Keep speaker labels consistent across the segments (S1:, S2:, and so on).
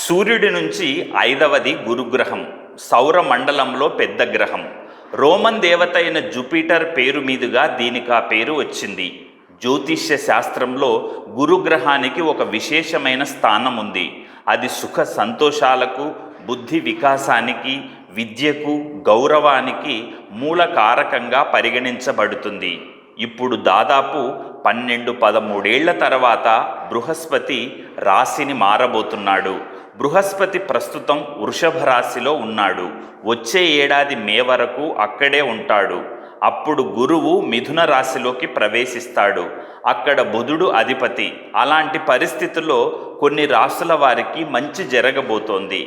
S1: సూర్యుడి నుంచి 5వది గురుగ్రహం, సౌర మండలంలో పెద్ద గ్రహం. రోమన్ దేవత అయిన జూపిటర్ పేరు మీదుగా దీనికి ఆ పేరు వచ్చింది. జ్యోతిష్య శాస్త్రంలో గురుగ్రహానికి ఒక విశేషమైన స్థానం ఉంది. అది సుఖ సంతోషాలకు, బుద్ధి వికాసానికి, విద్యకు, గౌరవానికి మూల కారకంగా పరిగణించబడుతుంది. ఇప్పుడు దాదాపు 12-13 తర్వాత బృహస్పతి రాశిని మారబోతున్నాడు. బృహస్పతి ప్రస్తుతం వృషభ రాశిలో ఉన్నాడు. వచ్చే ఏడాది మే వరకు అక్కడే ఉంటాడు. అప్పుడు గురువు మిథున రాశిలోకి ప్రవేశిస్తాడు. అక్కడ బుధుడు అధిపతి. అలాంటి పరిస్థితుల్లో కొన్ని రాశుల వారికి మంచి జరగబోతోంది.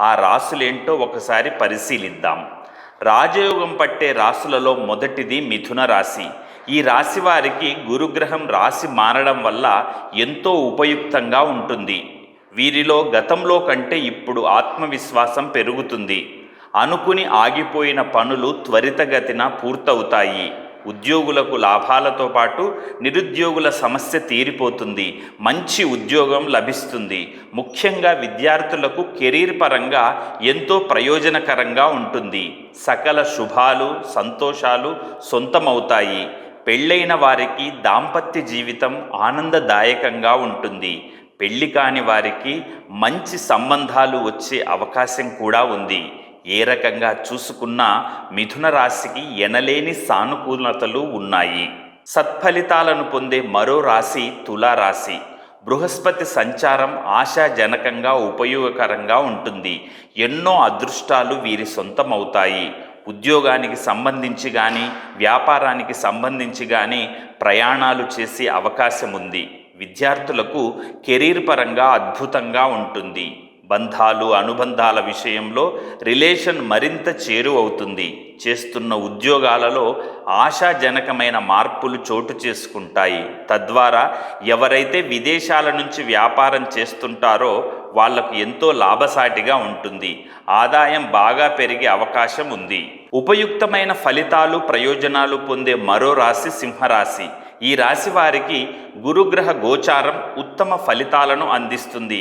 S1: ఆ రాశులేంటో ఒకసారి పరిశీలిద్దాం. రాజయోగం పట్టే రాశులలో మొదటిది మిథున రాశి. ఈ రాశి వారికి గురుగ్రహం రాశి మారడం వల్ల ఎంతో ఉపయుక్తంగా ఉంటుంది. వీరిలో గతంలో కంటే ఇప్పుడు ఆత్మవిశ్వాసం పెరుగుతుంది. అనుకుని ఆగిపోయిన పనులు త్వరితగతిన పూర్తవుతాయి. ఉద్యోగులకు లాభాలతో పాటు నిరుద్యోగుల సమస్య తీరిపోతుంది. మంచి ఉద్యోగం లభిస్తుంది. ముఖ్యంగా విద్యార్థులకు కెరీర్ పరంగా ఎంతో ప్రయోజనకరంగా ఉంటుంది. సకల శుభాలు, సంతోషాలు సొంతమవుతాయి. పెళ్ళైన వారికి దాంపత్య జీవితం ఆనందదాయకంగా ఉంటుంది. పెళ్లి కాని వారికి మంచి సంబంధాలు వచ్చే అవకాశం కూడా ఉంది. ఏ రకంగా చూసుకున్నా మిథున రాశికి ఎనలేని సానుకూలతలు ఉన్నాయి. సత్ఫలితాలను పొందే మరో రాశి తులారాశి. బృహస్పతి సంచారం ఆశాజనకంగా, ఉపయోగకరంగా ఉంటుంది. ఎన్నో అదృష్టాలు వీరి సొంతమవుతాయి. ఉద్యోగానికి సంబంధించి కానీ, వ్యాపారానికి సంబంధించి కానీ ప్రయాణాలు చేసే అవకాశం ఉంది. విద్యార్థులకు కెరీర్ పరంగా అద్భుతంగా ఉంటుంది. బంధాలు, అనుబంధాల విషయంలో రిలేషన్ మరింత చేరువవుతుంది. చేస్తున్న ఉద్యోగాలలో ఆశాజనకమైన మార్పులు చోటు చేసుకుంటాయి. తద్వారా ఎవరైతే విదేశాల నుంచి వ్యాపారం చేస్తుంటారో వాళ్లకు ఎంతో లాభసాటిగా ఉంటుంది. ఆదాయం బాగా పెరిగే అవకాశం ఉంది. ఉపయుక్తమైన ఫలితాలు, ప్రయోజనాలు పొందే మరో రాశి సింహరాశి. ఈ రాశి వారికి గురుగ్రహ గోచారం ఉత్తమ ఫలితాలను అందిస్తుంది.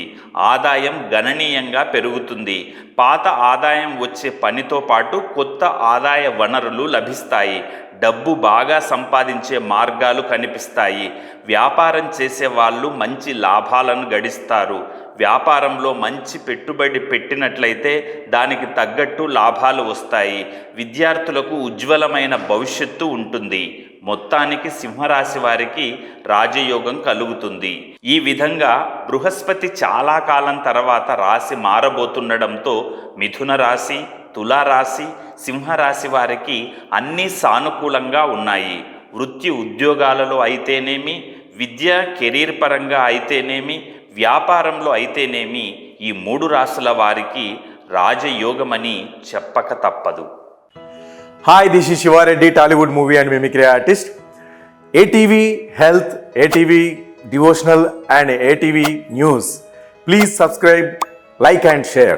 S1: ఆదాయం గణనీయంగా పెరుగుతుంది. పాత ఆదాయం వచ్చే పనితో పాటు కొత్త ఆదాయ వనరులు లభిస్తాయి. డబ్బు బాగా సంపాదించే మార్గాలు కనిపిస్తాయి. వ్యాపారం చేసే వాళ్ళు మంచి లాభాలను గడిస్తారు. వ్యాపారంలో మంచి పెట్టుబడి పెట్టినట్లయితే దానికి తగ్గట్టు లాభాలు వస్తాయి. విద్యార్థులకు ఉజ్వలమైన భవిష్యత్తు ఉంటుంది. మొత్తానికి సింహరాశి వారికి రాజయోగం కలుగుతుంది. ఈ విధంగా బృహస్పతి చాలా కాలం తర్వాత రాశి మారబోతుండడంతో మిథున రాశి, తులారాశి, సింహరాశి వారికి అన్నీ సానుకూలంగా ఉన్నాయి. వృత్తి ఉద్యోగాలలో అయితేనేమి, విద్య కెరీర్ పరంగా అయితేనేమి, వ్యాపారంలో అయితేనేమి ఈ 3 రాశుల వారికి రాజయోగమని చెప్పక తప్పదు.
S2: Hi, this is Shiva Reddy, Tollywood movie and mimicry artist. ATV Health, ATV Devotional and ATV News. Please subscribe, like and share.